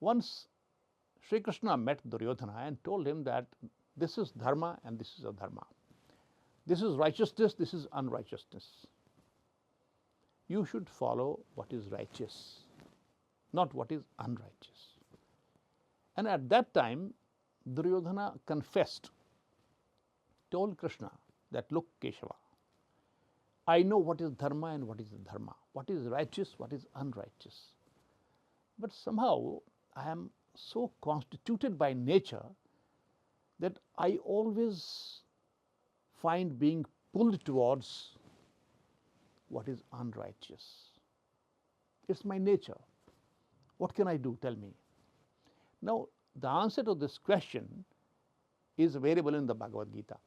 Once Sri Krishna met Duryodhana and told him that this is Dharma and this is Adharma. This is righteousness, this is unrighteousness. You should follow what is righteous, not what is unrighteous. And at that time, Duryodhana confessed, told Krishna that, look, Keshava, I know what is Dharma and what is Dharma, what is righteous, what is unrighteous. But somehow I am so constituted by nature that I always find being pulled towards what is unrighteous. It's my nature. What can I do? Tell me. Now, the answer to this question is available in the Bhagavad Gita.